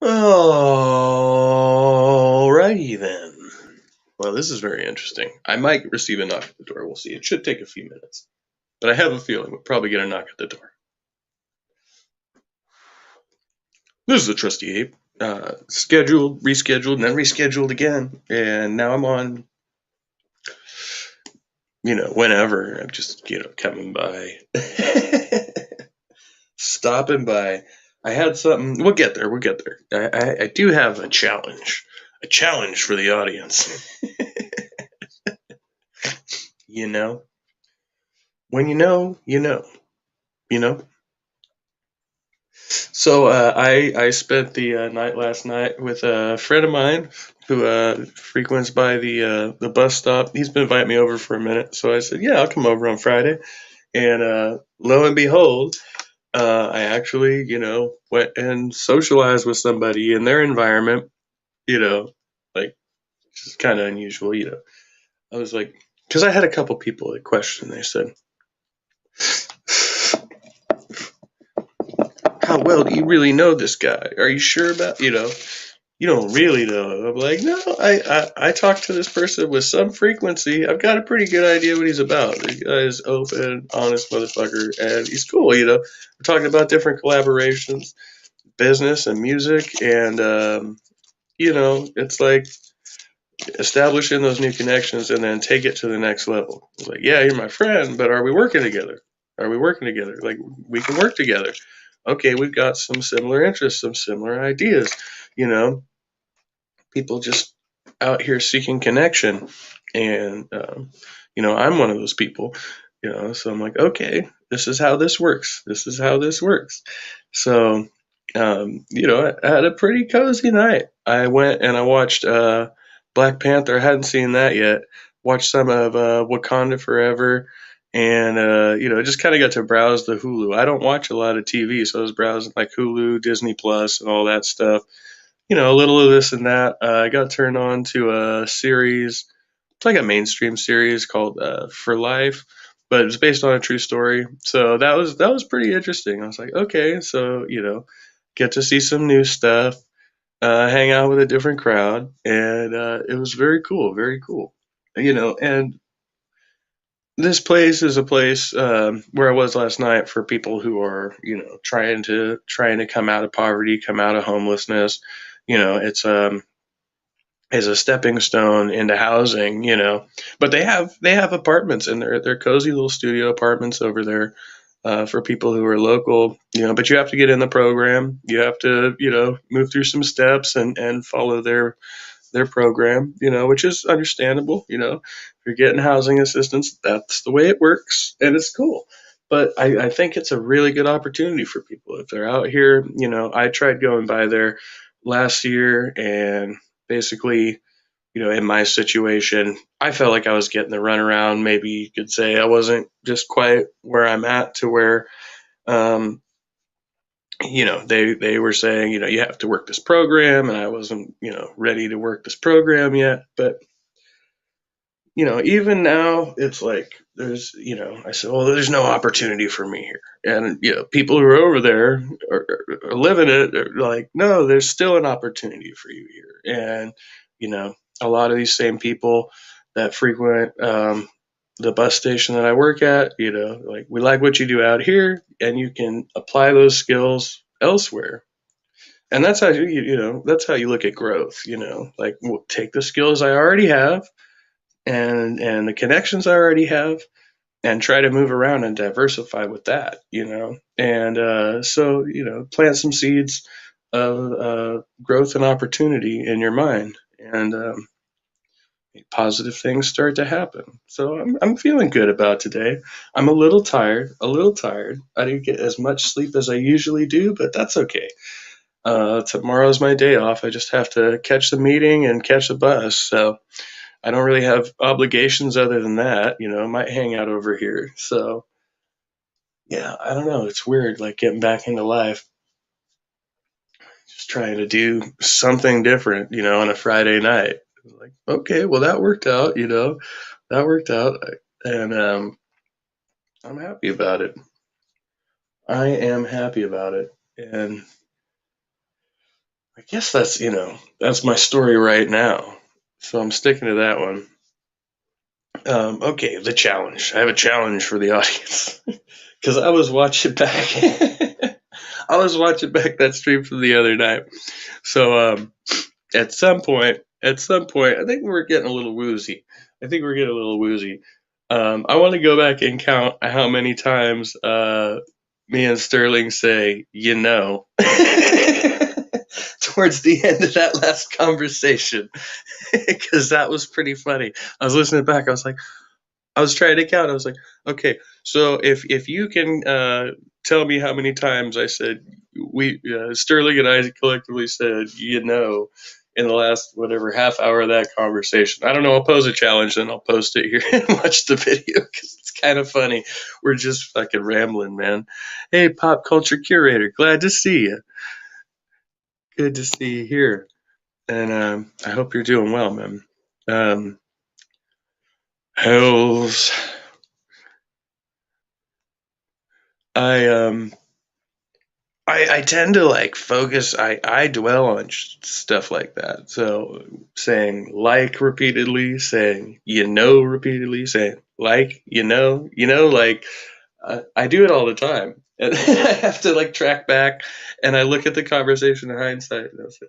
Alrighty then. Well, this is very interesting. I might receive a knock at the door. We'll see. It should take a few minutes, but I have a feeling we'll probably get a knock at the door. This is the Trusty Ape. Scheduled, rescheduled, and then rescheduled again. And now I'm on, whenever. I'm just, coming by. Stopping by. I had something. We'll get there. We'll get there. I do have a challenge. A challenge for the audience. you know? When you know. You know? So I spent the night last night with a friend of mine who frequents by the bus stop. He's been inviting me over for a minute, so I said, "Yeah, I'll come over on Friday." And lo and behold, I actually, went and socialized with somebody in their environment. You know, like which is kind of unusual. I was like, because I had a couple people that questioned. They said, "How well do you really know this guy? Are you sure about you don't really know?" I'm like, no, I talk to this person with some frequency. I've got a pretty good idea what he's about. The guy is open, honest motherfucker, and he's cool. We're talking about different collaborations, business and music, and it's like establishing those new connections and then take it to the next level. It's like, yeah, you're my friend, but are we working together? Are we working together? Like, we can work together. Okay, we've got some similar interests, some similar ideas. You know, people just out here seeking connection, and I'm one of those people. So I'm like, okay, this is how this works. This is how this works. So, I had a pretty cozy night. I went and I watched Black Panther. I hadn't seen that yet. Watched some of Wakanda Forever, and just kind of got to browse the Hulu. I don't watch a lot of TV, so I was browsing like Hulu, Disney Plus, and all that stuff. A little of this and that. I got turned on to a series. It's like a mainstream series called For Life, but it's based on a true story. So that was pretty interesting. I was like, okay, so get to see some new stuff, hang out with a different crowd, and it was very cool, very cool. And this place is a place where I was last night for people who are trying to come out of poverty, come out of homelessness. It's is a stepping stone into housing, but they have apartments, and they're cozy little studio apartments over there for people who are local, but you have to get in the program. You have to, move through some steps and follow their program, which is understandable. If you're getting housing assistance, that's the way it works, and it's cool. But I think it's a really good opportunity for people if they're out here. I tried going by there last year, and basically, in my situation, I felt like I was getting the runaround. Maybe you could say I wasn't just quite where I'm at to where, um, they were saying, you have to work this program, and I wasn't, ready to work this program yet. But even now, it's like there's, I said, well, there's no opportunity for me here, and people who are over there are living it. Are like, no, there's still an opportunity for you here, and a lot of these same people that frequent the bus station that I work at, like, we like what you do out here, and you can apply those skills elsewhere. And that's how that's how you look at growth. Like, take the skills I already have, and the connections I already have, and try to move around and diversify with that. And so plant some seeds of growth and opportunity in your mind, and positive things start to happen. So I'm feeling good about today. I'm a little tired, a little tired. I didn't get as much sleep as I usually do, but that's okay. Tomorrow's my day off. I just have to catch the meeting and catch the bus. So I don't really have obligations other than that. I might hang out over here. So yeah, I don't know. It's weird, like getting back into life, just trying to do something different, on a Friday night. Like, okay, well, that worked out, that worked out. And I'm happy about it. I am happy about it. And I guess that's my story right now. So I'm sticking to that one. Okay, the challenge. I have a challenge for the audience because I was watching back. I was watching back that stream from the other night. So at some point, I think we're getting a little woozy. I think we're getting a little woozy. I want to go back and count how many times me and Sterling say, towards the end of that last conversation, because that was pretty funny. I was listening back. I was trying to count. I was like, okay, so if you can tell me how many times I said we Sterling and I collectively said in the last whatever half hour of that conversation. I don't know. I'll pose a challenge, then I'll post it here and watch the video because it's kind of funny. We're just fucking rambling, man. Hey, pop culture curator, glad to see you. Good to see you here, and I hope you're doing well, man. Um, Hells, I I tend to like focus. I dwell on stuff like that. So saying like repeatedly, saying repeatedly, saying like like I do it all the time, and I have to like track back, and I look at the conversation in hindsight, and I say,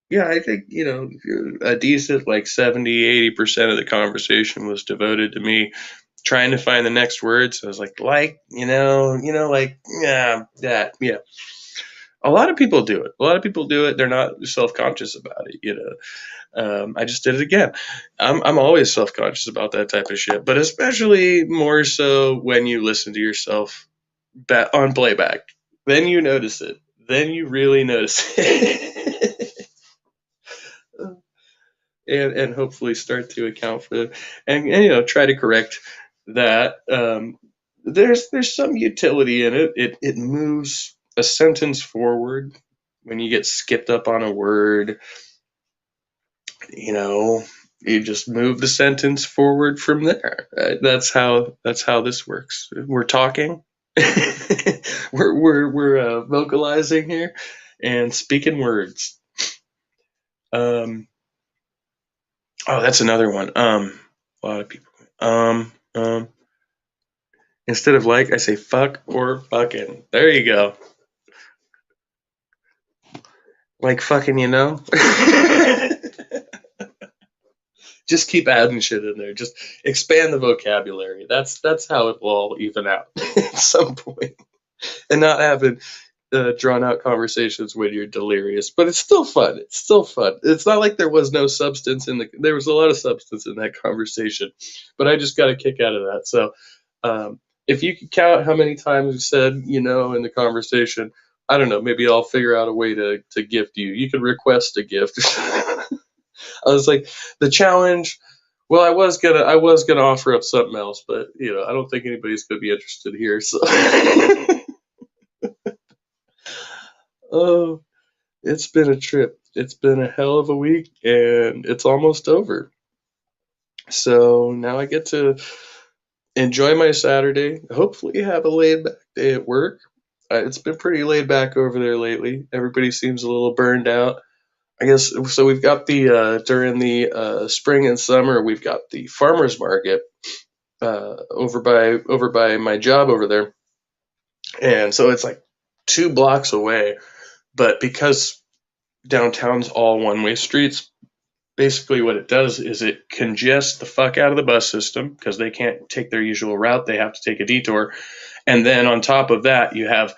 yeah, I think a decent like 70-80% of the conversation was devoted to me trying to find the next word. So I was like, like, yeah, that, yeah. A lot of people do it. A lot of people do it. They're not self-conscious about it. I just did it again. I'm always self-conscious about that type of shit, but especially more so when you listen to yourself on playback. Then you notice it. Then you really notice it. And hopefully start to account for it, and try to correct that. There's some utility in it. It moves a sentence forward when you get skipped up on a word. You know, you just move the sentence forward from there. That's how this works. We're talking, we're vocalizing here and speaking words. Um, oh, that's another one. A lot of people. Instead of like, I say fuck or fucking. There you go. Like fucking, Just keep adding shit in there. Just expand the vocabulary. That's how it will all even out at some point, and not having drawn out conversations when you're delirious. But it's still fun. It's still fun. It's not like there was no substance in the. There was a lot of substance in that conversation, but I just got a kick out of that. So, if you could count how many times you said in the conversation, I don't know. Maybe I'll figure out a way to gift you. You can request a gift. I was like, the challenge. Well, I was gonna offer up something else, but I don't think anybody's gonna be interested here. So, oh, it's been a trip. It's been a hell of a week, and it's almost over. So now I get to enjoy my Saturday. Hopefully, have a laid back day at work. It's been pretty laid back over there lately. Everybody seems a little burned out. I guess so. We've got the during the spring and summer, we've got the farmers market over by my job over there, and so it's like 2 blocks away. But because downtown's all one-way streets, basically what it does is it congests the fuck out of the bus system because they can't take their usual route. They have to take a detour. And then on top of that, you have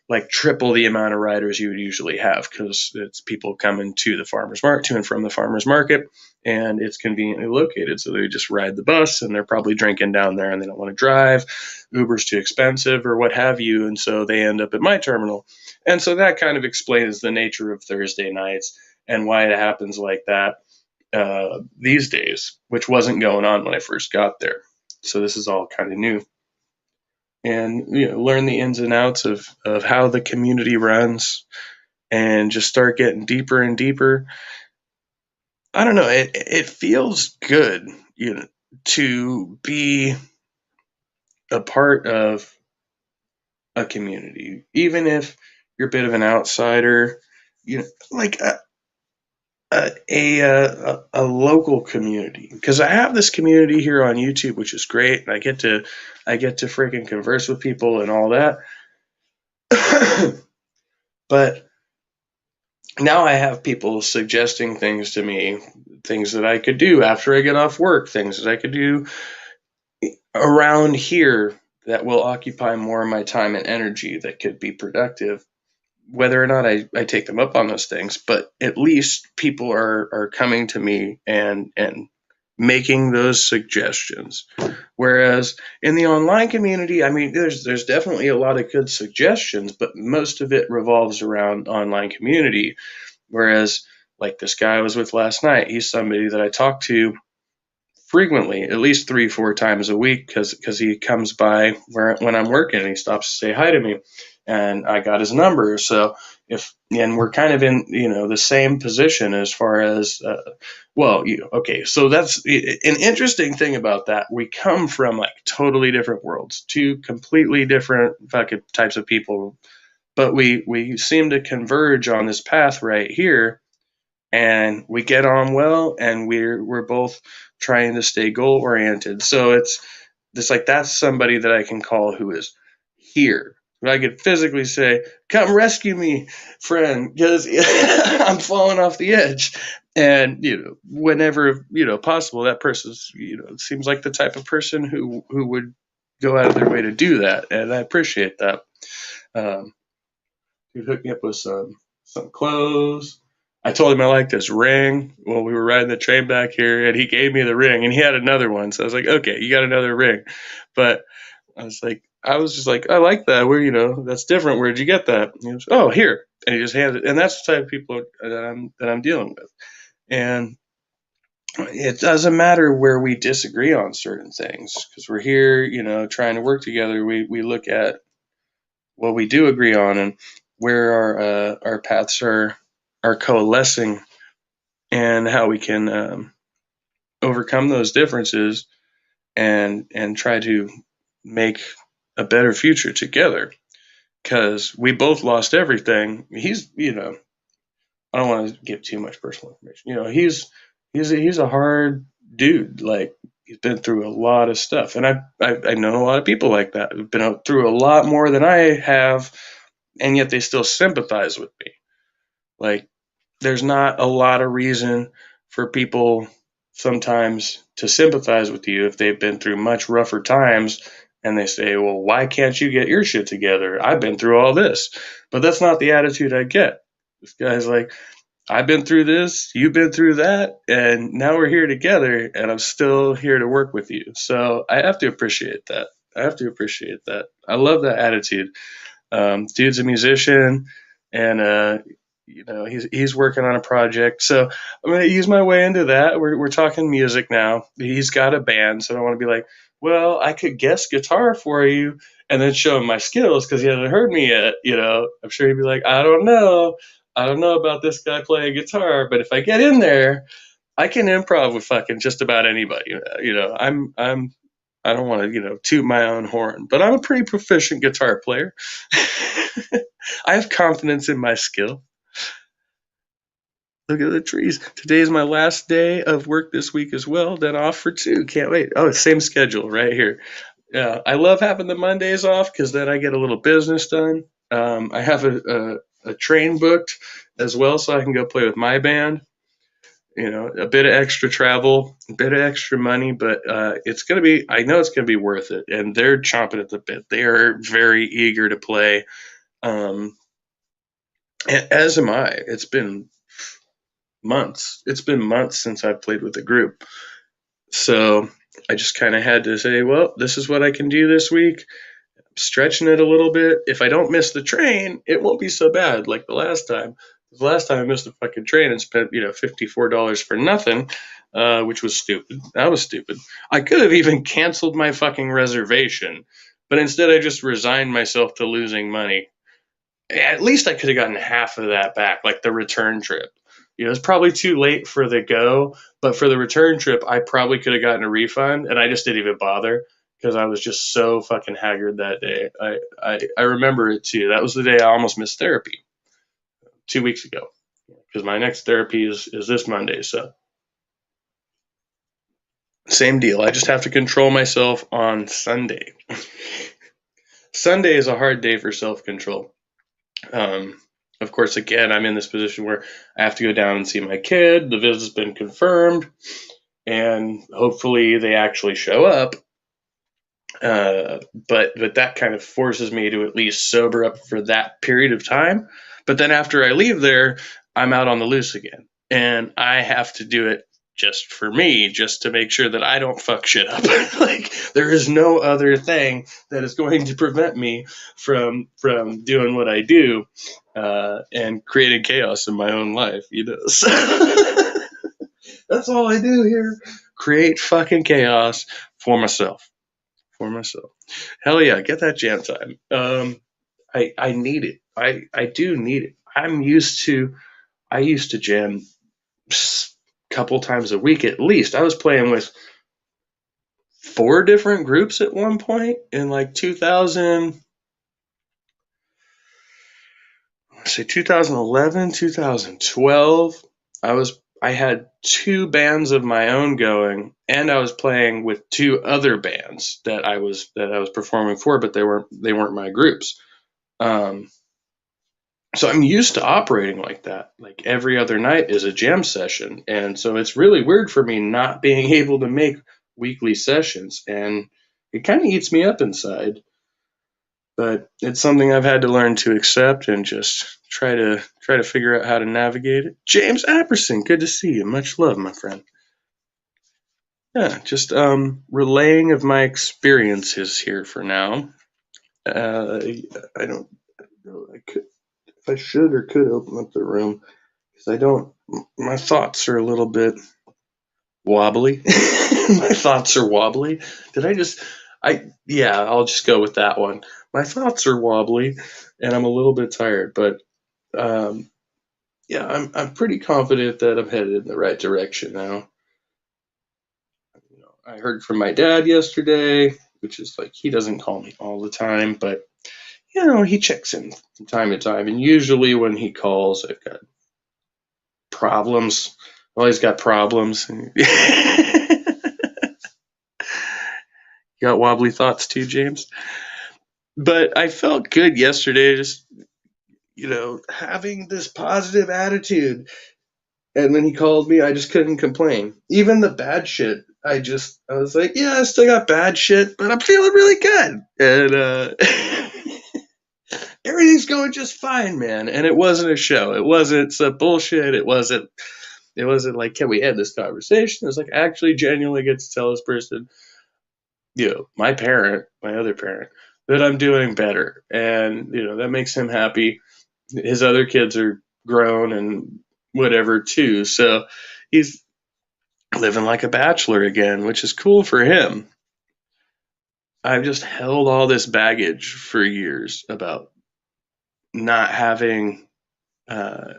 like triple the amount of riders you would usually have because it's people coming to the farmers market, to and from the farmers market, and it's conveniently located. So they just ride the bus, and they're probably drinking down there, and they don't want to drive. Uber's too expensive, or what have you, and so they end up at my terminal. And so that kind of explains the nature of Thursday nights and why it happens like that these days, which wasn't going on when I first got there. So this is all kind of new, and learn the ins and outs of how the community runs, and just start getting deeper and deeper. I don't know. It feels good, to be a part of a community, even if you're a bit of an outsider. you know, like a local community, because I have this community here on YouTube, which is great, and I get to freaking converse with people and all that. But now I have people suggesting things to me, things that I could do after I get off work, things that I could do around here that will occupy more of my time and energy that could be productive, whether or not I take them up on those things. But at least people are coming to me and making those suggestions. Whereas in the online community, I mean, there's definitely a lot of good suggestions, but most of it revolves around online community. Whereas, like this guy I was with last night, he's somebody that I talk to frequently, at least 3-4 times a week, because he comes by when I'm working and he stops to say hi to me, and I got his number. So if and we're kind of in the same position as far as okay, so that's an interesting thing about that. We come from like totally different worlds, two completely different fucking types of people, but we seem to converge on this path right here, and we get on well, and we're both trying to stay goal oriented. So it's like that's somebody that I can call who is here. I could physically say, "Come rescue me, friend," because I'm falling off the edge. And whenever possible, that person's seems like the type of person who would go out of their way to do that, and I appreciate that. Um, he hooked me up with some clothes. I told him I liked his ring when we were riding the train back here, and he gave me the ring, and he had another one. So I was like, okay, you got another ring. But I was just like, I like that. Where that's different. Where'd you get that? And he was, oh, here, and he just handed it. And that's the type of people that I'm dealing with. And it doesn't matter where we disagree on certain things, because we're here, trying to work together. We look at what we do agree on, and where our paths are coalescing, and how we can overcome those differences, and try to make a better future together. Because we both lost everything. I don't want to give too much personal information. He's a hard dude. Like, he's been through a lot of stuff, and I know a lot of people like that who've been through a lot more than I have, and yet they still sympathize with me. Like, there's not a lot of reason for people sometimes to sympathize with you if they've been through much rougher times, and they say, well, why can't you get your shit together? I've been through all this. But that's not the attitude I get. This guy's like, I've been through this, you've been through that, and now we're here together, and I'm still here to work with you. So I have to appreciate that. I love that attitude. Dude's a musician, and he's working on a project. So I'm gonna ease my way into that. We're talking music now. He's got a band, so I don't want to be like, well, I could guess guitar for you, and then show him my skills because he hasn't heard me yet. I'm sure he'd be like, I don't know about this guy playing guitar, but if I get in there, I can improv with fucking just about anybody. I don't want to, toot my own horn, but I'm a pretty proficient guitar player. I have confidence in my skill. Look at the trees. Today is my last day of work this week as well. Then off for 2. Can't wait. Oh, same schedule right here. Yeah, I love having the Mondays off because then I get a little business done. I have a train booked as well, so I can go play with my band. A bit of extra travel, a bit of extra money, but I know it's going to be worth it. And they're chomping at the bit. They are very eager to play. As am I. It's been months. It's been months since I've played with a group. So I just kind of had to say, well, this is what I can do this week. I'm stretching it a little bit. If I don't miss the train, it won't be so bad like the last time. The last time I missed the fucking train and spent, $54 for nothing, which was stupid. That was stupid. I could have even canceled my fucking reservation, but instead I just resigned myself to losing money. At least I could have gotten half of that back, like the return trip. It's probably too late for the go, but for the return trip, I probably could have gotten a refund, and I just didn't even bother because I was just so fucking haggard that day. I remember it too. That was the day I almost missed therapy. 2 weeks ago, because my next therapy is this Monday. So same deal. I just have to control myself on Sunday. Sunday is a hard day for self control. Um, of course, again, I'm in this position where I have to go down and see my kid. The visit's been confirmed, and hopefully they actually show up. But that kind of forces me to at least sober up for that period of time. But then after I leave there, I'm out on the loose again, and I have to do it just for me, just to make sure that I don't fuck shit up. Like there is no other thing that is going to prevent me from doing what I do and creating chaos in my own life. So that's all I do here: create fucking chaos for myself. For myself. Hell yeah, get that jam time. I need it. I do need it. I used to jam a couple times a week at least. I was playing with 4 different groups at one point in like 2011, 2012. I had 2 bands of my own going, and I was playing with 2 other bands that I was performing for, but they weren't my groups. Um, so I'm used to operating like that. Like every other night is a jam session, and so it's really weird for me not being able to make weekly sessions, and it kind of eats me up inside. But it's something I've had to learn to accept and just try to figure out how to navigate it. James Apperson, good to see you. Much love, my friend. Yeah, just relaying of my experiences here for now. I don't know. I could, if I should or could open up the room, because I don't. My thoughts are a little bit wobbly. My thoughts are wobbly. Did I just? Yeah, I'll just go with that one. My thoughts are wobbly, and I'm a little bit tired, but um, yeah, I'm pretty confident that I'm headed in the right direction now. I heard from my dad yesterday, which is like he doesn't call me all the time, but he checks in from time to time, and usually when he calls, I've got problems. Well, he's got problems. You got wobbly thoughts too, James? But I felt good yesterday, just having this positive attitude. And when he called me, I just couldn't complain. Even the bad shit, I was like, yeah, I still got bad shit, but I'm feeling really good. And everything's going just fine, man. And it wasn't a show. It wasn't some bullshit. It wasn't like, can we end this conversation? It was like, actually genuinely get to tell this person, my other parent, that I'm doing better. And, that makes him happy. His other kids are grown and whatever too. So he's living like a bachelor again, which is cool for him. I've just held all this baggage for years about not having uh,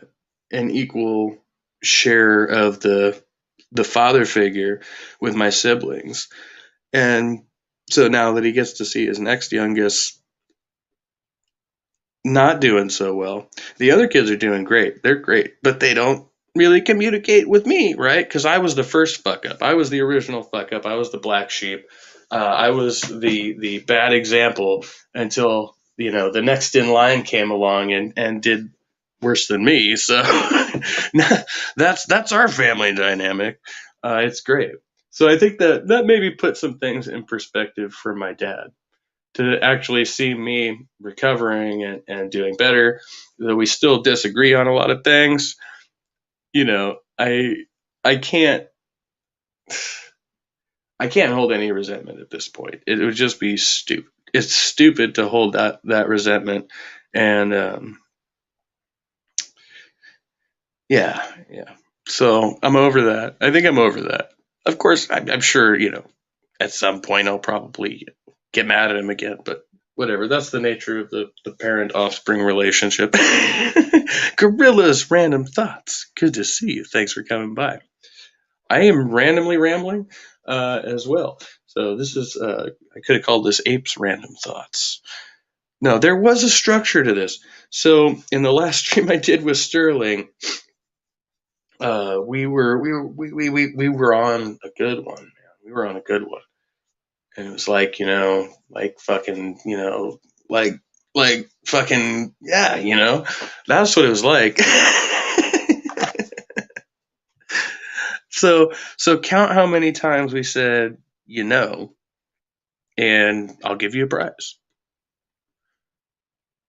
an equal share of the father figure with my siblings. And so now that he gets to see his next youngest not doing so well, the other kids are doing great. They're great, but they don't really communicate with me, right? Because I was the first fuck up. I was the original fuck up. I was the black sheep. I was the bad example until the next in line came along and did worse than me. So that's our family dynamic. It's great. So I think that maybe put some things in perspective for my dad to actually see me recovering and doing better. Though we still disagree on a lot of things, I can't hold any resentment at this point. It would just be stupid. It's stupid to hold that resentment, and yeah. So I'm over that. I think I'm over that. Of course, I'm sure at some point I'll probably get mad at him again, but whatever. That's the nature of the parent offspring relationship. Gorillas Random Thoughts. Good to see you. Thanks for coming by. I am randomly rambling as well. So this is, I could have called this Apes Random Thoughts. No, there was a structure to this. So in the last stream I did with Sterling, we were on a good one, man. We were on a good one, and it was like, like fucking, like fucking, yeah, that's what it was like. So count how many times we said, and I'll give you a prize,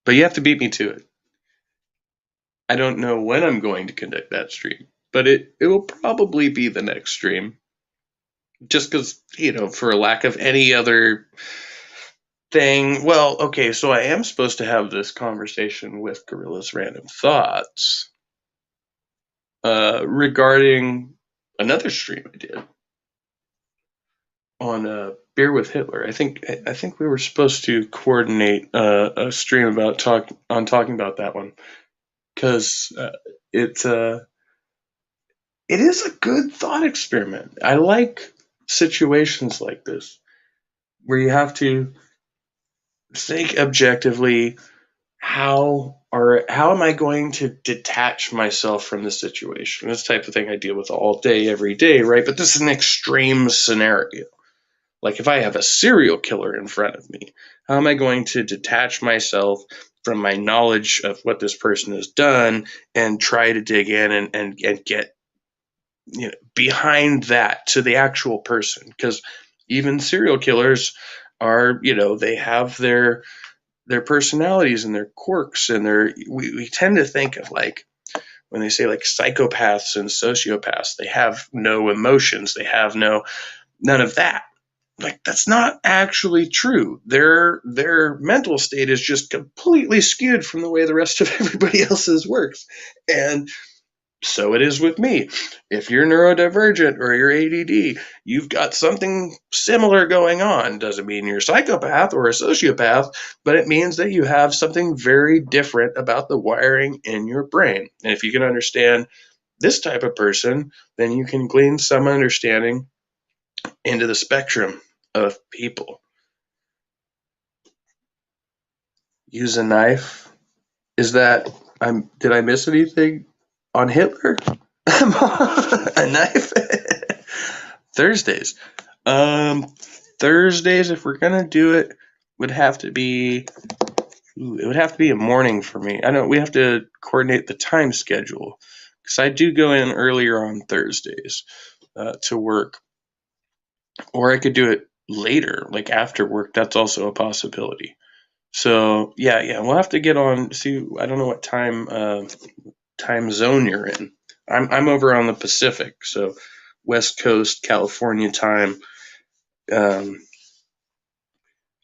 but you have to beat me to it. I don't know when I'm going to conduct that stream, but it will probably be the next stream. Just because, for a lack of any other thing. Well, okay, so I am supposed to have this conversation with Gorilla's Random Thoughts regarding another stream I did on Beer with Hitler. I think we were supposed to coordinate a stream about talking about that one, because it is a good thought experiment. I like situations like this where you have to think objectively, how am I going to detach myself from the situation? This type of thing I deal with all day, every day, right? But this is an extreme scenario. Like if I have a serial killer in front of me, how am I going to detach myself from my knowledge of what this person has done and try to dig in and get behind that to the actual person? Because even serial killers are, they have their personalities and their quirks, and we tend to think of, like, when they say like psychopaths and sociopaths, they have no emotions, they have none of that. Like, that's not actually true. Their mental state is just completely skewed from the way the rest of everybody else's works. And so it is with me. If you're neurodivergent or you're ADD, you've got something similar going on. Doesn't mean you're a psychopath or a sociopath, but it means that you have something very different about the wiring in your brain. And if you can understand this type of person, then you can glean some understanding into the spectrum of people. Use a knife. Did I miss anything on Hitler? A knife? Thursdays. Thursdays, if we're gonna do it, would have to be it would have to be a morning for me. I know we have to coordinate the time schedule, because I do go in earlier on Thursdays to work, or I could do it later, like after work. That's also a possibility. So yeah, we'll have to get on. See, I don't know what time zone you're in. I'm over on the Pacific, so West Coast California time. And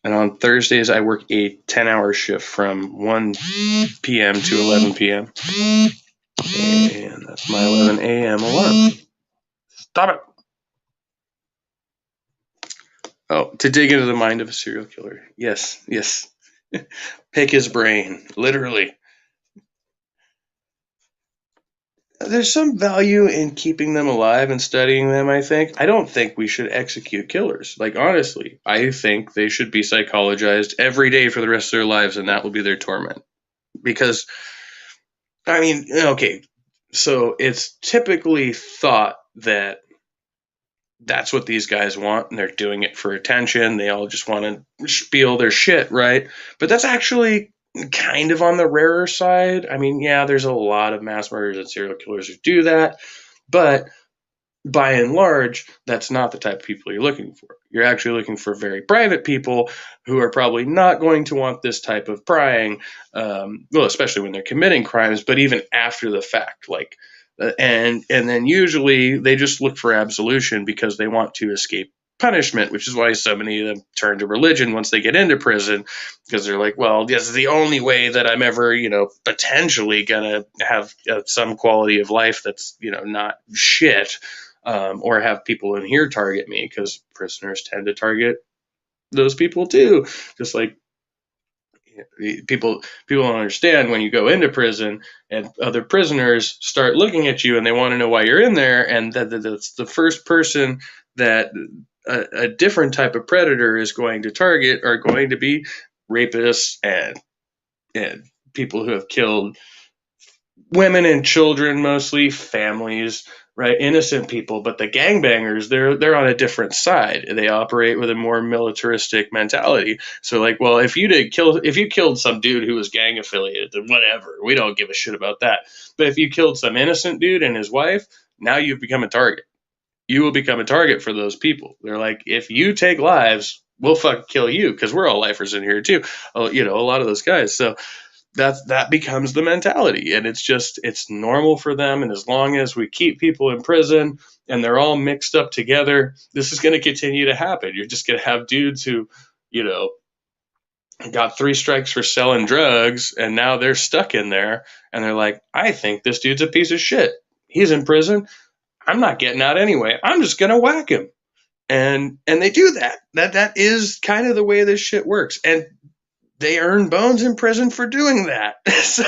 on Thursdays, I work a 10-hour shift from 1 p.m. to 11 p.m. And that's my 11 a.m. alarm. Stop it. Oh, to dig into the mind of a serial killer. Yes. Pick his brain, literally. There's some value in keeping them alive and studying them, I think. I don't think we should execute killers. Like, honestly, I think they should be psychologized every day for the rest of their lives, and that will be their torment. Because, I mean, okay, so it's typically thought that that's what these guys want, and they're doing it for attention. They all just want to spiel their shit, right? But that's actually kind of on the rarer side. I mean, yeah, there's a lot of mass murderers and serial killers who do that, but by and large, that's not the type of people you're looking for. You're actually looking for very private people who are probably not going to want this type of prying, well, especially when they're committing crimes, but even after the fact, like, and then usually they just look for absolution because they want to escape punishment, which is why so many of them turn to religion once they get into prison, because they're like, well, this is the only way that I'm ever, potentially gonna have some quality of life that's, not shit, or have people in here target me, because prisoners tend to target those people too. Just like, people don't understand, when you go into prison and other prisoners start looking at you and they want to know why you're in there, and that's the first person that a different type of predator is going to target, are going to be rapists and people who have killed women and children, mostly families, right? Innocent people. But the gangbangers, they're on a different side. They operate with a more militaristic mentality. So like, well, if you killed some dude who was gang affiliated, then whatever. We don't give a shit about that. But if you killed some innocent dude and his wife, now you've become a target. You will become a target for those people. They're like, if you take lives, we'll fucking kill you because we're all lifers in here too. You know, a lot of those guys. So that becomes the mentality, and it's normal for them. And as long as we keep people in prison and they're all mixed up together, this is going to continue to happen. You're just going to have dudes who, you know, got 3 strikes for selling drugs, and now they're stuck in there, and they're like, I think this dude's a piece of shit. He's in prison. I'm not getting out anyway. I'm just going to whack him. And they do that. That is kind of the way this shit works. And they earn bones in prison for doing that. So,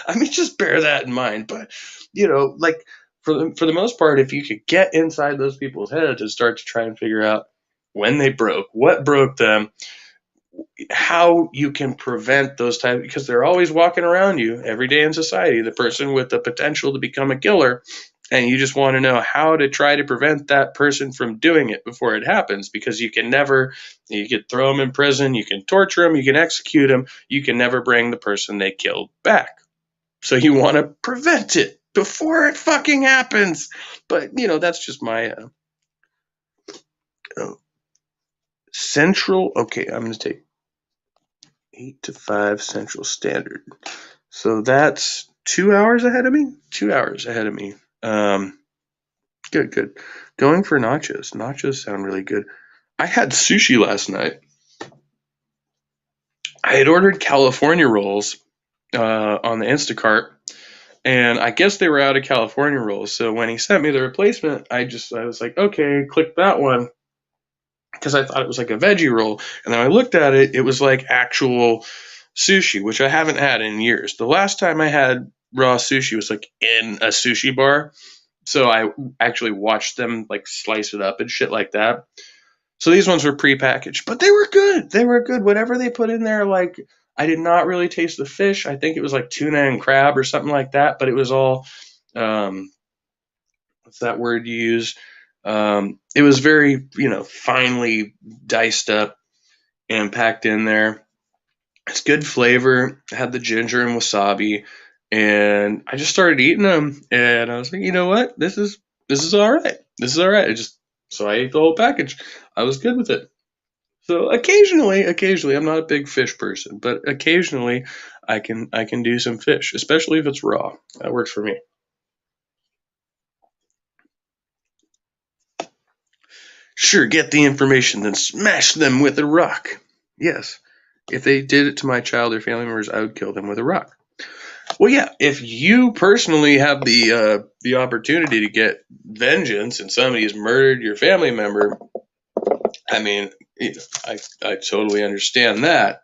I mean, just bear that in mind. But, you know, like for the most part, if you could get inside those people's heads and start to try and figure out when they broke, what broke them, how you can prevent those types, because they're always walking around you every day in society, the person with the potential to become a killer. And you just want to know how to try to prevent that person from doing it before it happens, because you can throw them in prison, you can torture them, you can execute them, you can never bring the person they killed back. So you want to prevent it before it fucking happens. But, you know, that's just my central. Okay, I'm going to take 8 to 5 Central Standard. So that's 2 hours ahead of me? 2 hours ahead of me. Good. Going for nachos. Nachos sound really good. I had sushi last night. I had ordered California rolls on the Instacart, and I guess they were out of California rolls. So when he sent me the replacement, I was like, okay, click that one, because I thought it was like a veggie roll. And then I looked at it, it was like actual sushi, which I haven't had in years. The last time I had raw sushi was like in a sushi bar. So I actually watched them like slice it up and shit like that. So these ones were prepackaged, but they were good. They were good. Whatever they put in there, like, I did not really taste the fish. I think it was like tuna and crab or something like that, but it was all, what's that word you use? It was very, you know, finely diced up and packed in there. It's good flavor. It had the ginger and wasabi, and I just started eating them, and I was like, you know what? This is all right. This is all right. So I ate the whole package. I was good with it. So occasionally, I'm not a big fish person, but occasionally I can do some fish, especially if it's raw. That works for me. Sure, get the information, then smash them with a rock. Yes, if they did it to my child or family members, I would kill them with a rock. Well, yeah, if you personally have the opportunity to get vengeance and somebody has murdered your family member, I mean, I totally understand that.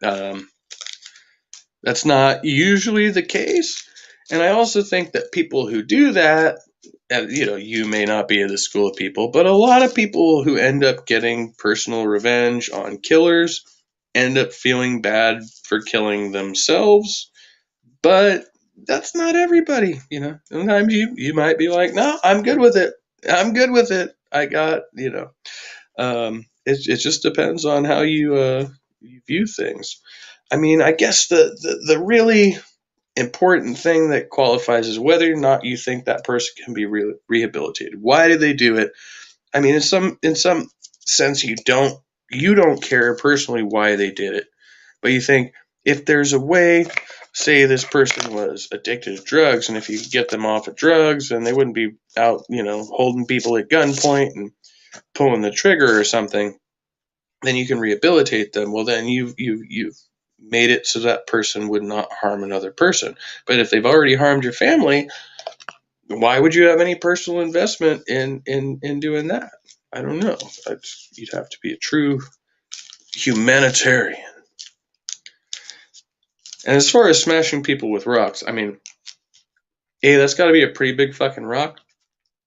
That's not usually the case, and I also think that people who do that, and you know, you may not be in the school of people, but a lot of people who end up getting personal revenge on killers end up feeling bad for killing themselves. But that's not everybody, you know. Sometimes you might be like, no, I'm good with it. I'm good with it. I got, you know. It just depends on how you view things. I mean, I guess the really important thing that qualifies is whether or not you think that person can be rehabilitated. Why did they do it? I mean, in some sense, you don't care personally why they did it, but you think, if there's a way, say this person was addicted to drugs, and if you could get them off of drugs, and they wouldn't be out, you know, holding people at gunpoint and pulling the trigger or something, then you can rehabilitate them. Well, then you've made it so that person would not harm another person. But if they've already harmed your family, why would you have any personal investment in doing that? I don't know. You'd have to be a true humanitarian. And as far as smashing people with rocks, I mean, that's got to be a pretty big fucking rock,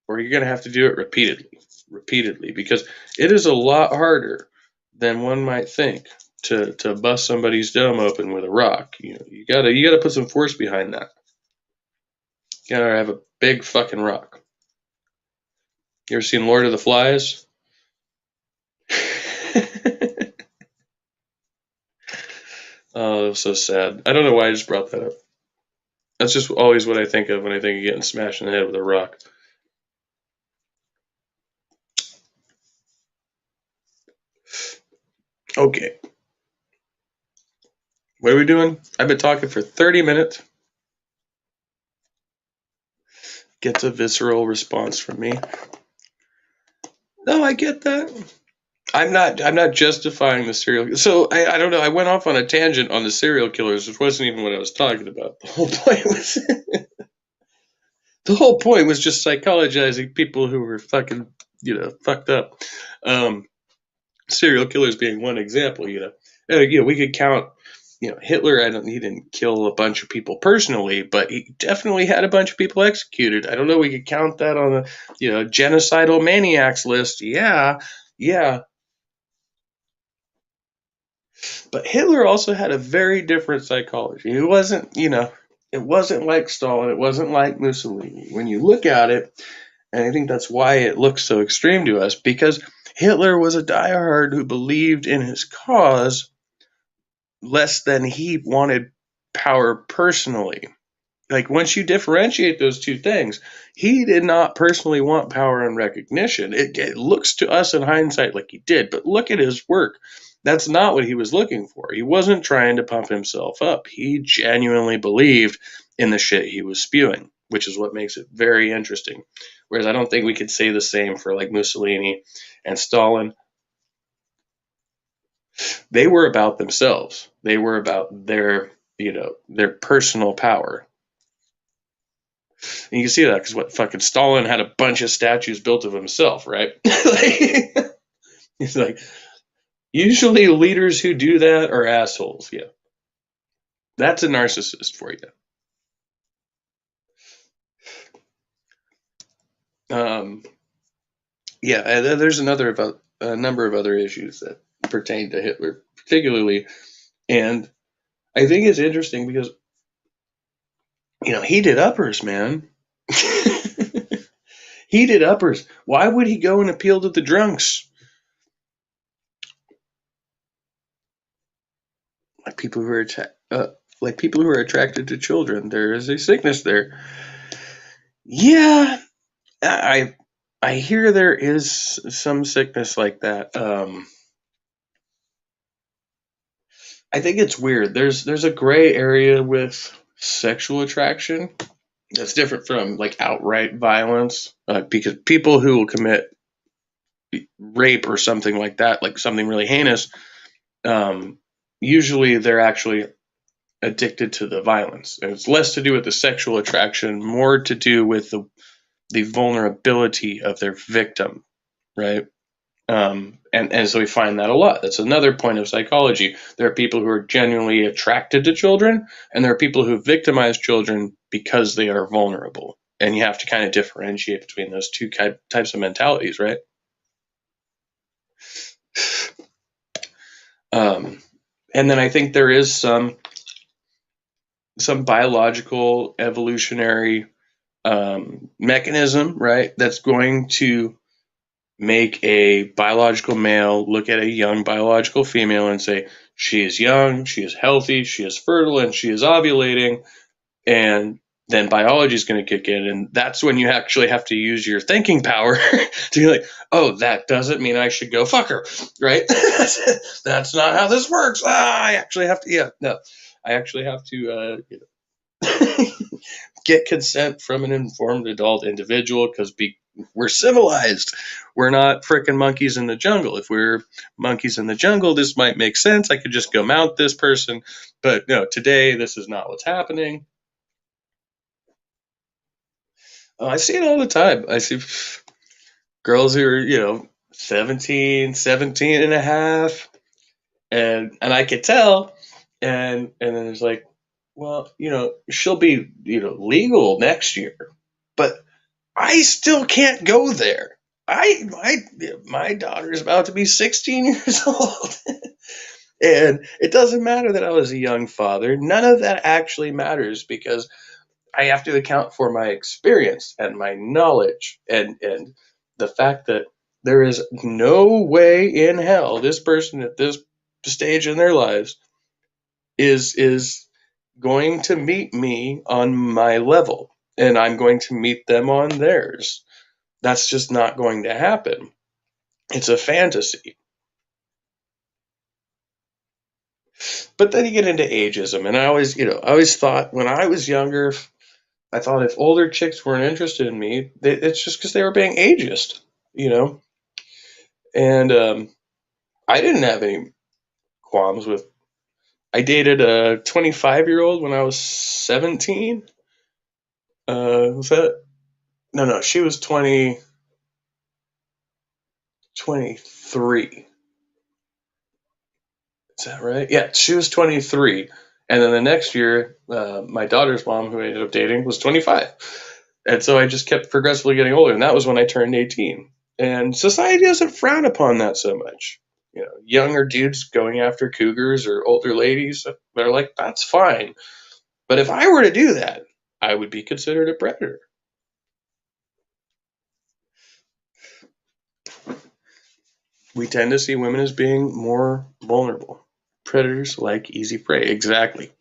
or you're going to have to do it repeatedly, because it is a lot harder than one might think to bust somebody's dome open with a rock. You gotta put some force behind that. You gotta have a big fucking rock. You ever seen Lord of the Flies? Oh, that was so sad. I don't know why I just brought that up. That's just always what I think of when I think of getting smashed in the head with a rock. Okay. What are we doing? I've been talking for 30 minutes. Gets a visceral response from me. No, I get that. I'm not justifying the serial. So I don't know. I went off on a tangent on the serial killers, which wasn't even what I was talking about. The whole point was just psychologizing people who were fucking fucked up. Um, Serial killers being one example. We could count. Hitler. He didn't kill a bunch of people personally, but he definitely had a bunch of people executed. I don't know. We could count that on the genocidal maniacs list. Yeah, yeah. But Hitler also had a very different psychology. It wasn't like Stalin. It wasn't like Mussolini. When you look at it, and I think that's why it looks so extreme to us, because Hitler was a diehard who believed in his cause less than he wanted power personally. Like, once you differentiate those two things, he did not personally want power and recognition. It looks to us in hindsight like he did, but look at his work. That's not what he was looking for. He wasn't trying to pump himself up. He genuinely believed in the shit he was spewing, which is what makes it very interesting. Whereas I don't think we could say the same for like Mussolini and Stalin. They were about themselves. They were about their personal power. And you can see that because what fucking Stalin had a bunch of statues built of himself, right? He's like, usually leaders who do that are assholes. Yeah, that's a narcissist for you. Yeah, and there's a number of other issues that pertain to Hitler, particularly, and I think it's interesting because he did uppers, man. He did uppers. Why would he go and appeal to the drunks? Like people who are attracted to children. There is a sickness there. Yeah, I I hear there is some sickness like that. I think it's weird. There's a gray area with sexual attraction that's different from like outright violence, because people who will commit rape or something like that, like something really heinous, um, usually they're actually addicted to the violence. And it's less to do with the sexual attraction, more to do with the vulnerability of their victim, right? And so we find that a lot. That's another point of psychology. There are people who are genuinely attracted to children, and there are people who victimize children because they are vulnerable. And you have to kind of differentiate between those two types of mentalities, right? And then I think there is some biological evolutionary mechanism, right, that's going to make a biological male look at a young biological female and say, she is young, she is healthy, she is fertile, and she is ovulating. And then biology is going to kick in. And that's when you actually have to use your thinking power to be like, oh, that doesn't mean I should go fuck her, right? That's not how this works. I actually have to, no, I actually have to, get consent from an informed adult individual because we're civilized. We're not freaking monkeys in the jungle. If we're monkeys in the jungle, this might make sense. I could just go mount this person. But no, today, this is not what's happening. I see it all the time. I see girls who are, 17 and a half. And I could tell. And then it's like, well, she'll be, legal next year. But I still can't go there. My daughter is about to be 16 years old. And it doesn't matter that I was a young father. None of that actually matters because I have to account for my experience and my knowledge and the fact that there is no way in hell this person at this stage in their lives is going to meet me on my level and I'm going to meet them on theirs. That's just not going to happen. It's a fantasy. But then you get into ageism, and I always thought when I was younger, I thought if older chicks weren't interested in me, it's just because they were being ageist, you know. And I didn't have any qualms with. I dated a 25-year-old when I was 17. Was that? No, no, she was 23. Is that right? Yeah, she was 23. And then the next year, my daughter's mom, who I ended up dating, was 25. And so I just kept progressively getting older. And that was when I turned 18. And society doesn't frown upon that so much. You know, younger dudes going after cougars or older ladies, they're like, that's fine. But if I were to do that, I would be considered a predator. We tend to see women as being more vulnerable. Predators like easy prey. Exactly.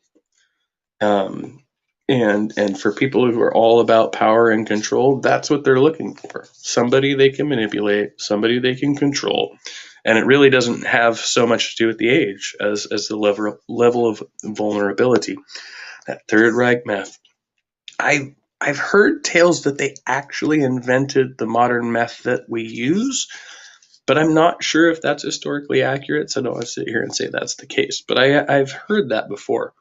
Um, and for people who are all about power and control, that's what they're looking for. Somebody they can manipulate, somebody they can control. And it really doesn't have so much to do with the age as the level of vulnerability. That Third Reich meth. I've heard tales that they actually invented the modern meth that we use, but I'm not sure if that's historically accurate. So I don't want to sit here and say that's the case. But I've heard that before.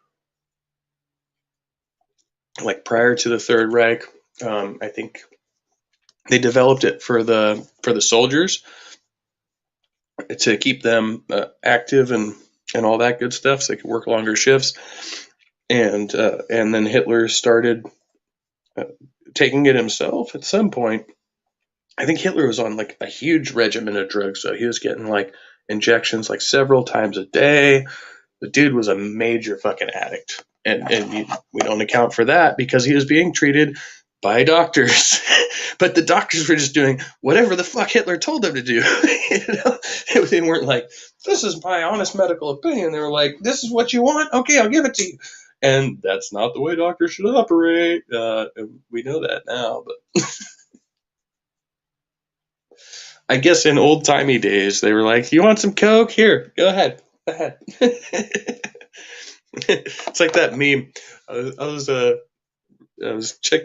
Like prior to the Third Reich, I think they developed it for the soldiers to keep them active and all that good stuff, so they could work longer shifts. And then Hitler started uh, taking it himself at some point. I think Hitler was on like a huge regimen of drugs, so he was getting like injections like several times a day. The dude was a major fucking addict, and we don't account for that because he was being treated by doctors. But the doctors were just doing whatever the fuck Hitler told them to do. They weren't like, "This is my honest medical opinion." They were like, "This is what you want? Okay, I'll give it to you." And that's not the way doctors should operate. We know that now, but I guess in old timey days they were like, "You want some coke? Here, go ahead, go ahead." It's like that meme. I was check.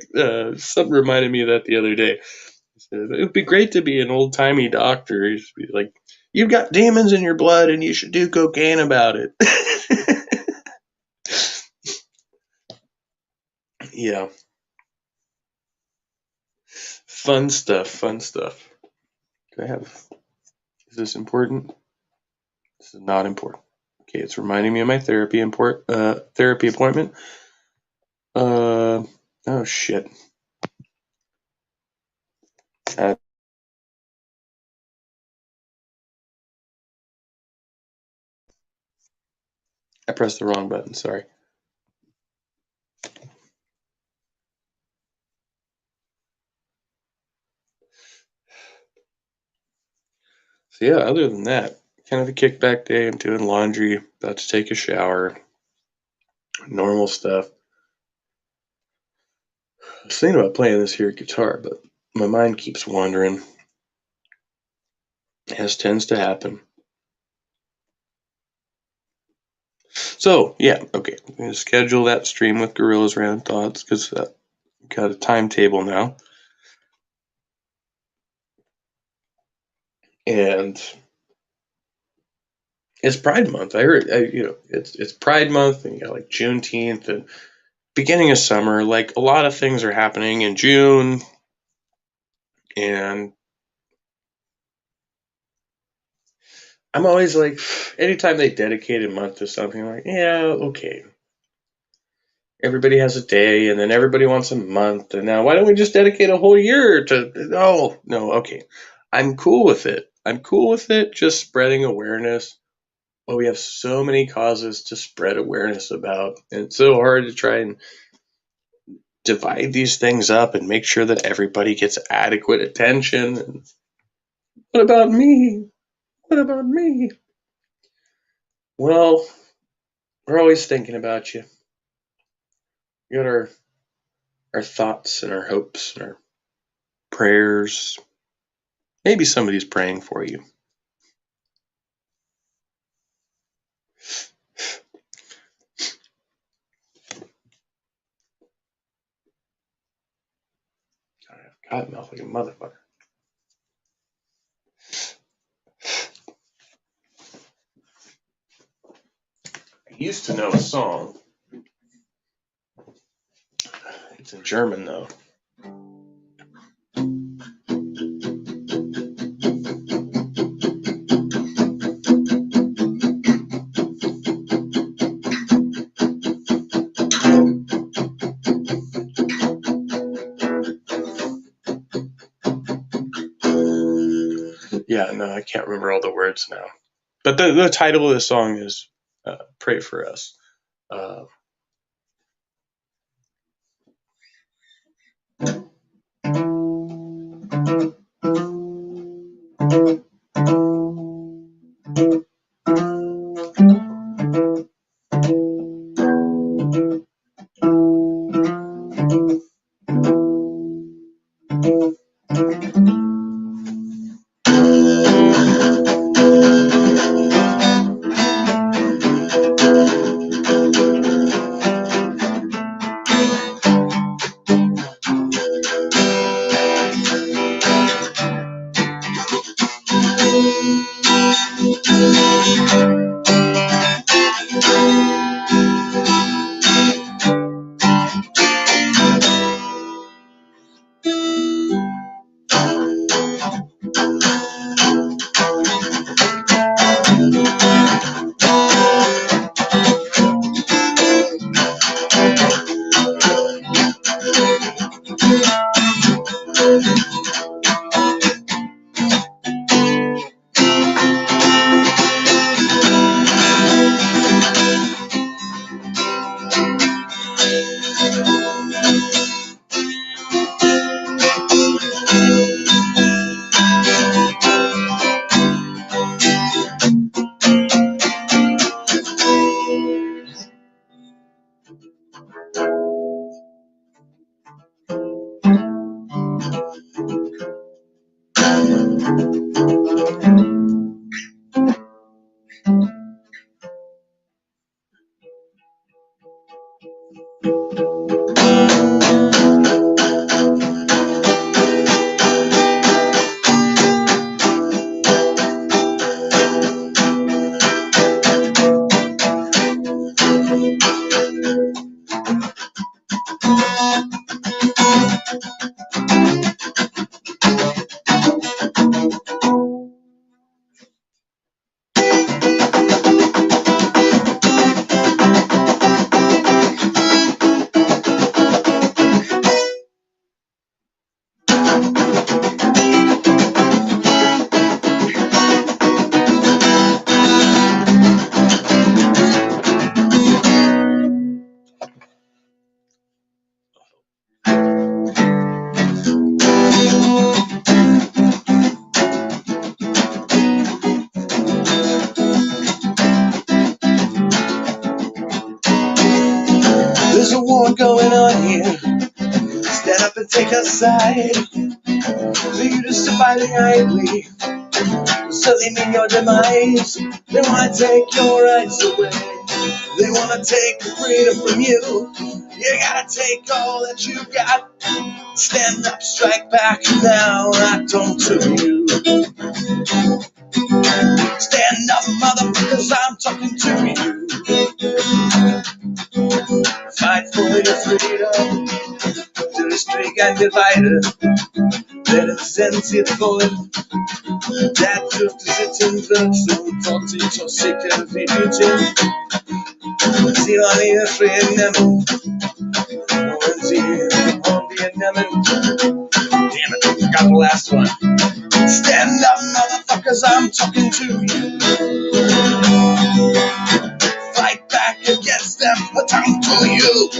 Something reminded me of that the other day. It would be great to be an old timey doctor. He'd be like, "You've got demons in your blood, and you should do cocaine about it." Yeah, fun stuff. Fun stuff. Do I have? Is this important? This is not important. Okay, it's reminding me of my therapy appointment. Oh shit. Uh, I pressed the wrong button. Sorry. So yeah, other than that, kind of a kickback day. I'm doing laundry, about to take a shower, normal stuff. I was thinking about playing this here guitar, but my mind keeps wandering, as tends to happen. So yeah, okay. I'm gonna schedule that stream with Gorillas Random Thoughts because got a timetable now, and it's Pride Month. I heard, it's Pride Month, and you got like Juneteenth and beginning of summer. Like a lot of things are happening in June, and I'm always like, anytime they dedicate a month to something, like, yeah, okay. Everybody has a day, and then everybody wants a month, and now why don't we just dedicate a whole year to? No, no, okay. I'm cool with it. I'm cool with it. Just spreading awareness. But we have so many causes to spread awareness about, and it's so hard to try and divide these things up and make sure that everybody gets adequate attention. And what about me? What about me? Well, we're always thinking about you. We got our thoughts and our hopes and our prayers. Maybe somebody's praying for you. God, I have cotton mouth like a motherfucker. I used to know a song. It's in German though. Yeah, no, I can't remember all the words now. But the title of the song is Pray for Us. There's a war going on here. Stand up and take a side. For you to survive idly, so they mean your demise. They want to take your rights away. They want to take the freedom from you. You gotta take all that you got. Stand up, strike back now. I don't to you. Stand up, motherfuckers, I'm talking to you. Fight for your freedom. Till the streak and divider. Let it send it forward. That just sitter så tar tid så sikker vi ute. Se vad ni är frednämmen. Och en tid om Vietnamen. Damn it, I got the last one. Stand up, motherfuckers, I'm talking to you. to you.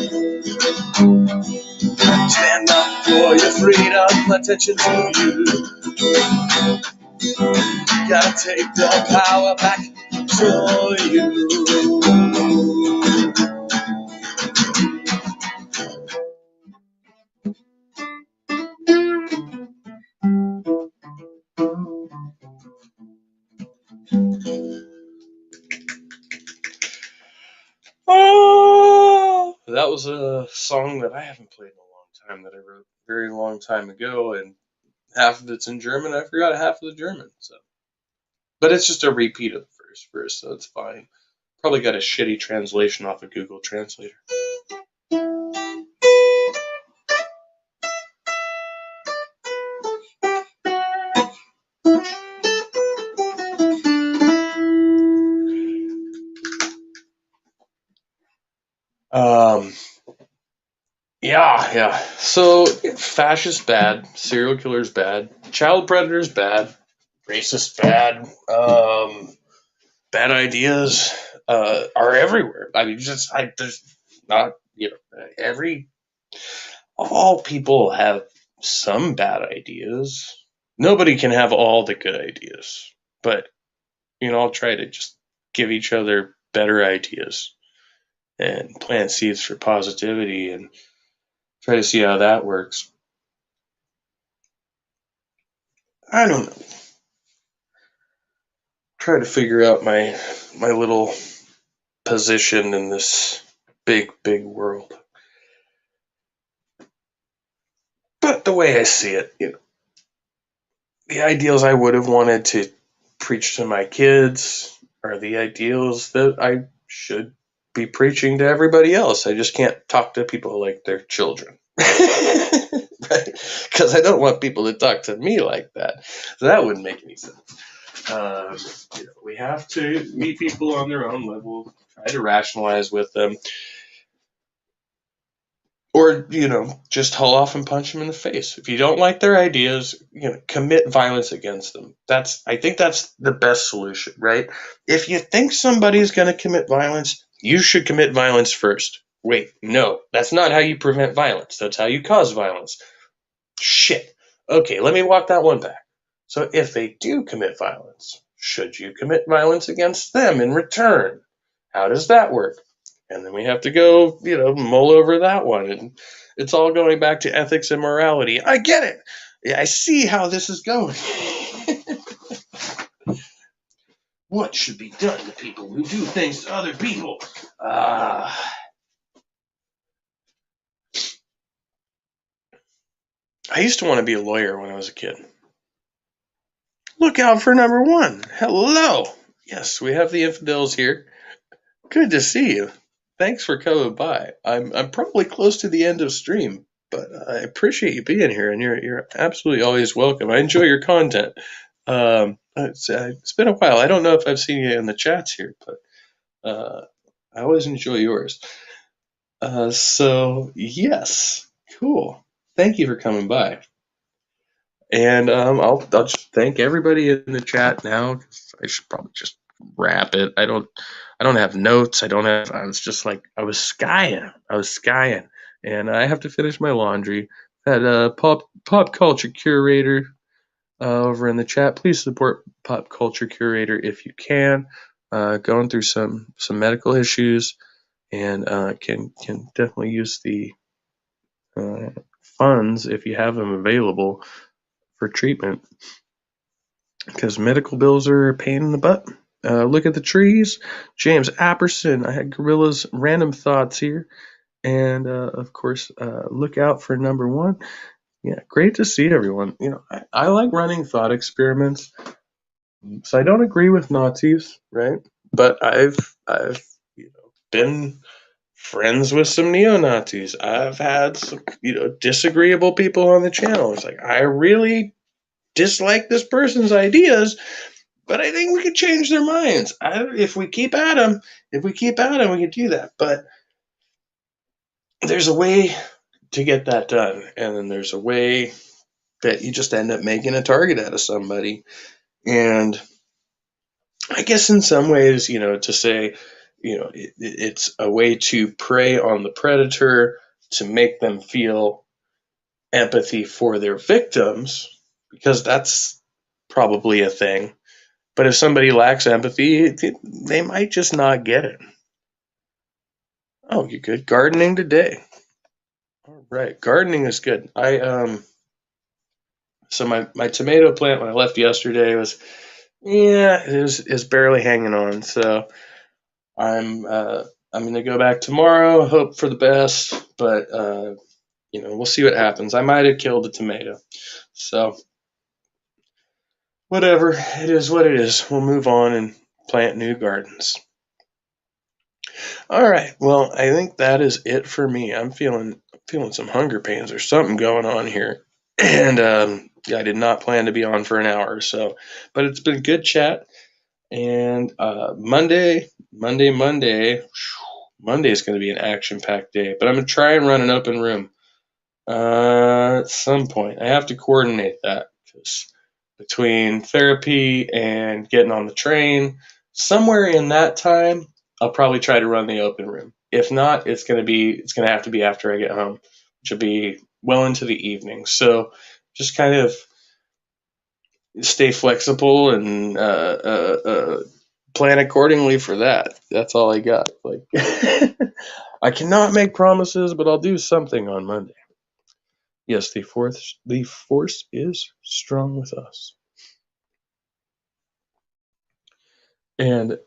Stand up for your freedom, attention to you. Gotta take the power back to you. Oh, that was a song that I haven't played in a long time that I wrote a very long time ago, and half of it's in German. I forgot half of the German, so but it's just a repeat of the first verse, so it's fine. Probably got a shitty translation off of Google Translator. Um, yeah. So fascist bad, serial killer's bad, child predator's bad, racist bad, bad ideas are everywhere. I mean, there's not all people have some bad ideas. Nobody can have all the good ideas, but I'll try to just give each other better ideas and plant seeds for positivity and try to see how that works. I don't know. Try to figure out my little position in this big world. But the way I see it, the ideals I would have wanted to preach to my kids are the ideals that I should be preaching to everybody else. I just can't talk to people like they're children. Right? Because I don't want people to talk to me like that. So that wouldn't make any sense. We have to meet people on their own level, try to rationalize with them, or just haul off and punch them in the face. If you don't like their ideas, commit violence against them. I think that's the best solution, right? If you think somebody's going to commit violence, you should commit violence first. Wait, no, that's not how you prevent violence. That's how you cause violence. Shit. Okay, let me walk that one back. So if they do commit violence, should you commit violence against them in return? How does that work? And then we have to go, mull over that one. And it's all going back to ethics and morality. I get it. Yeah, I see how this is going. What should be done to people who do things to other people? I used to want to be a lawyer when I was a kid. Look out for number one. Hello. Yes, we have the infidels here. Good to see you. Thanks for coming by. I'm probably close to the end of stream, but I appreciate you being here, and you're absolutely always welcome. I enjoy your content. It's been a while. I don't know if I've seen you in the chats here, but I always enjoy yours. So yes, cool. Thank you for coming by. And I'll just thank everybody in the chat now. 'Cause I should probably just wrap it. I don't have notes. I was just like I was skying, and I have to finish my laundry. Had a pop culture curator over in the chat. Please support pop culture curator if you can. Going through some medical issues, and can definitely use the funds if you have them available for treatment, because medical bills are a pain in the butt. Look at the trees. James Apperson. I had Gorilla's Random Thoughts here. And of course, look out for number one. Yeah, great to see everyone. I like running thought experiments. So I don't agree with Nazis, right? But I've been friends with some neo-Nazis. I've had some disagreeable people on the channel. It's like I really dislike this person's ideas, but I think we could change their minds. If we keep at them, we can do that. But there's a way to get that done, and then there's a way that you just end up making a target out of somebody. And I guess in some ways, to say, it's a way to prey on the predator to make them feel empathy for their victims, because that's probably a thing. But if somebody lacks empathy, they might just not get it. Oh, you good? Gardening today. All right, gardening is good. So my tomato plant when I left yesterday was, yeah, is barely hanging on. So I'm gonna go back tomorrow, hope for the best, but we'll see what happens. I might have killed a tomato. So whatever, it is what it is. We'll move on and plant new gardens. All right. Well, I think that is it for me. I'm feeling some hunger pains or something going on here, and yeah, I did not plan to be on for an hour or so, but it's been a good chat. And Monday is going to be an action-packed day, but I'm going to try and run an open room at some point. I have to coordinate that because between therapy and getting on the train, somewhere in that time, I'll probably try to run the open room. If not, it's going to have to be after I get home, which will be well into the evening. So just kind of stay flexible and plan accordingly for that. That's all I got. Like, I cannot make promises, but I'll do something on Monday. Yes, the force is strong with us. And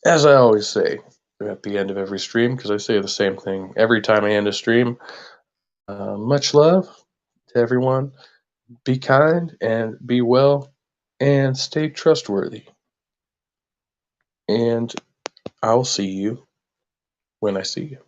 as I always say at the end of every stream, because I say the same thing every time I end a stream, much love to everyone. Be kind and be well and stay trustworthy. And I'll see you when I see you.